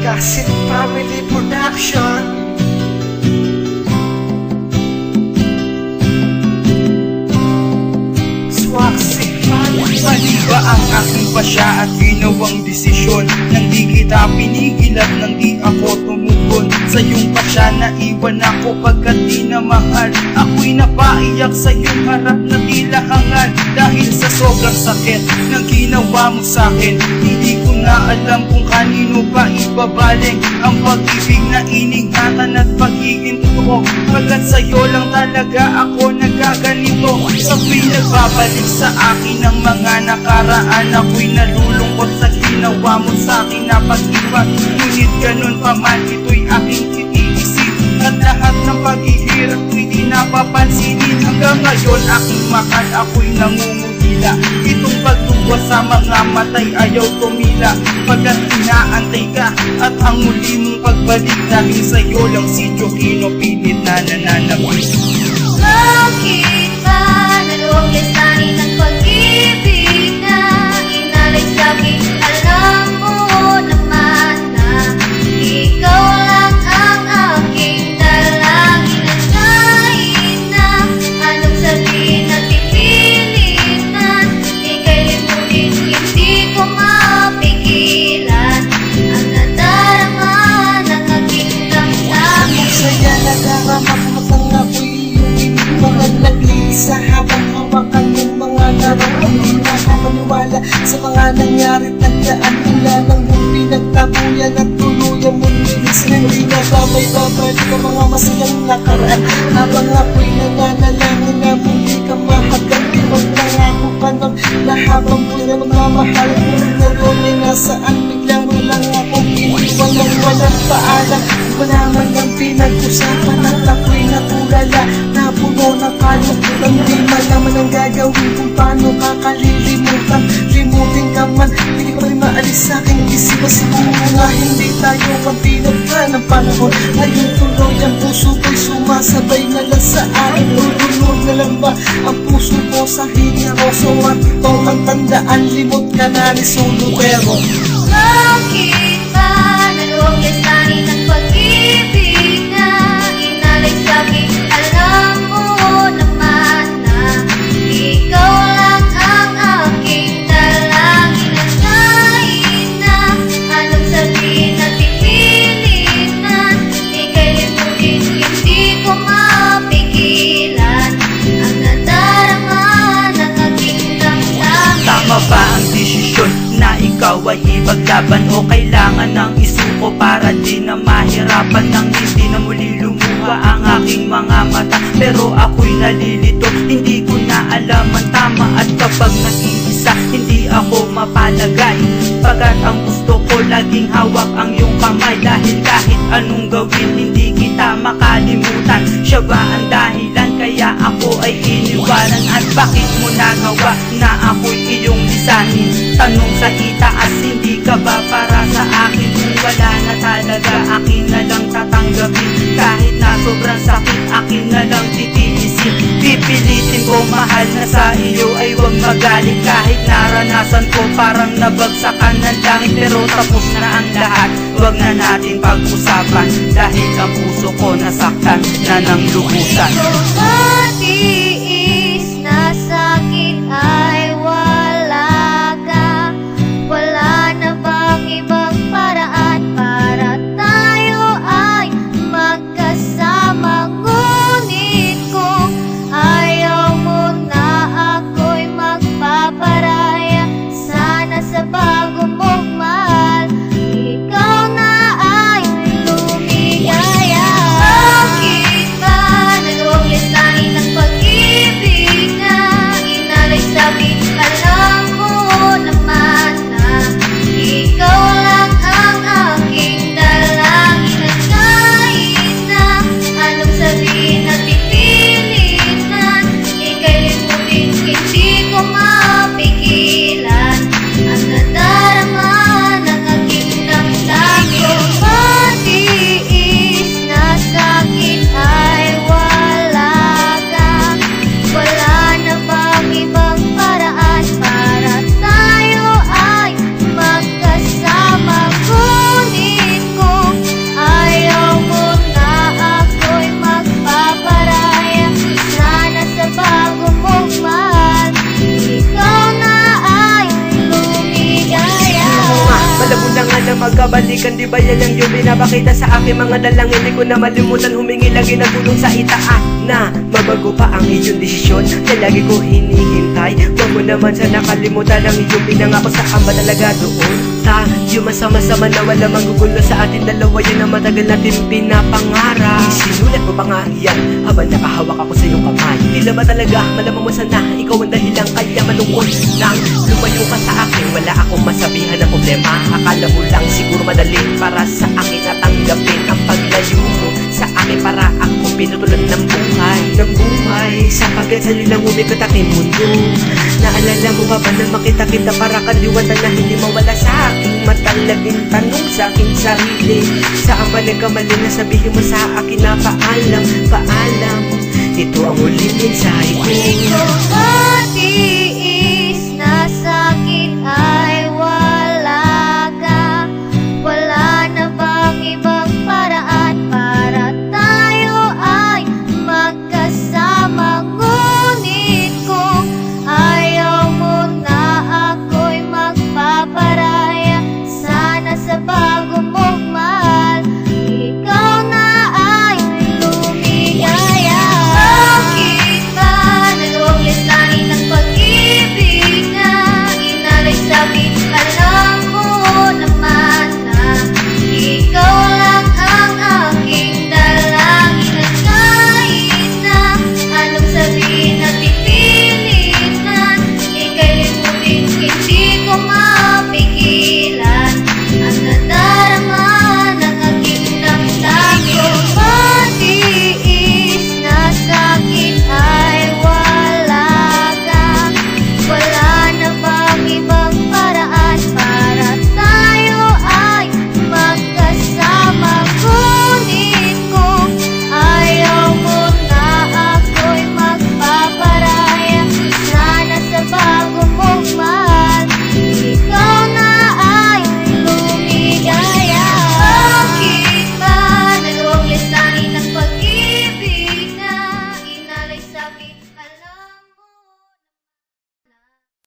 Kasit Family Production. Swagsy Family. Mali ba ang aking pasya at ginawang desisyon? Nang di kita pinigil at nang di ako tumugon sa iyong pasya, naiwan ako pagkat di na mahal. Ako'y napaiyak sa iyong harap na tila hangal, dahil sa sobrang sakit ng ginawa mo sa'kin. Hindi ko na alam kung kanino pa ibabaling ang pag-ibig na iningatan at pagiging totoo, pagkat sa'yo lang talaga ako nagaganito. Sa tuwing nagbabalik sa akin ng mga nakaraan, ako'y nalulungkot sa ginawa mo sa'kin na pag-iwan. Ngunit ganun pa man, ito'y aking itiisip, at lahat ng paghihirap ko'y di napapansinin. Hanggang ngayon aking mahal, ako'y nangungulila. Itong pagtuwa sa mga matay ayaw tumila, pagkat inaantay ka at ang muli mong pagbalik, dahil sa'yo lang si Chokino pilit na nananabik. Bakit ba naloob lisanin ng pag-ibig na inalay sa'kin? Alam mo naman na ikaw lang ang aking dalangin, at kahit na anong sabihin at pipiliin na ika'y limutin, hindi ko mapigilan ang nadarama ng aking damdamin. Saya nadarama ko matang ako'y iyong mga naglisa, habang hawakan ng mga larang. Hindi nakapaniwala sa mga nangyari, tandaan nila ng mong pinagtabuyan at tuluyan mong nilisin. Hindi na ba may babalik ang mga masayang nakaraan, habang ako'y nananalangin na muli ka mahaganti. Magnangako ka nun na habang muli na magmamahal mo ngayon ay nasaan, bigla mo lang akong iniwan ng walang paalam. Di ko naman ang pinag-usapan at ako'y natulala, napuno ng kalukulan. Di malaman ang gagawin kung paano kakalilimutan. Limutin ka man, hindi ko rin maalis sa aking isip. Siguro nga hindi tayo ang pinagka ng panahon. Ngayon tuloy ang puso ko'y sumasabay na lang sa akin. Lulunod na lang ba ang puso ko sa hiniroso? At ito ang tandaan, limot ka na ni Solo pero Bakit ba naloob lisanin ng pag-ibig na inalay sa'kin? Alam mo naman na ikaw lang ang aking dalangin, at kahit na anong sabihin at pipiliin na ika'y limutin, hindi ko mapigilan ang nadarama ng aking damdamin. Tama ba ang desisyon na ikaw ay ipaglaban, o kailangan ng isuko para di na mahirapan nang hindi na muli lumuha ang aking mga mata? Pero ako'y nalilito, hindi ko na alam ang tama, at kapag nag-iisa hindi ako mapalagay, pagkat ang gusto ko laging hawak ang iyong kamay. Dahil kahit anong gawin hindi kita makalimutan, siya ba ang dahilan kaya ako ay iniwanan? At bakit mo nagawa na ako'y iyong lisanin? Tanong sa itaas, hindi ka ba para sa akin? Kung wala na talaga, akin na lang tatanggapin. Kahit na sobrang sakit, akin na lang titiisin. Pipilitin ko mahal na sa iyo ay huwag magalit. Kahit naranasan ko parang nabagsakan ng langit, pero tapos na ang lahat, huwag na natin pag-usapan, dahil ang puso ko nasaktan na ng lubusan. Kung matiis na sa'kin ay wala ka, wala na bang ibang paraan para tayo ay magkasama? Ngunit kung ayaw mo na ako'y magpaparaya, sana sa bago mong mahal ikaw na ay lumigaya. Bakit ba naloob lisanin ng pag-ibig magkabalikan. Di ba yan ang iyong pinapakita sa akin? Mga dalangin, hindi ko na malimutan humingi lagi ng tulong sa itaas na mabago pa ang iyong desisyon na lagi ko hinihintay. Huwag mo naman sana nakalimutan ang iyong pinangako. Saan ba talaga doon? Tayo masama-sama na wala magugulo sa atin dalawa. Yun ang matagal natin pinapangarap. Sinulat mo pa nga yan habang nakahawak ako sa iyong kamay. Tila ba talaga malamang mo sana ikaw ang dahilan kaya malungkot lang lumayo ka sa akin? Wala akong masabihan ng problema. Akala mo lang siguro madali para sa akin at tanggapin ang paglayo mo sa akin para akong pinutulan ng buhay. Sapagkat sa'yo lang umikot aking mundo. Naalala mo ba na makita kita para kaliwatan na hindi mawala sa aking mata? Laging tanong sa aking sarili, saan ba nagkamali na sabihin mo sa akin na paalam? Ito ang huling mensahe ko. Ikaw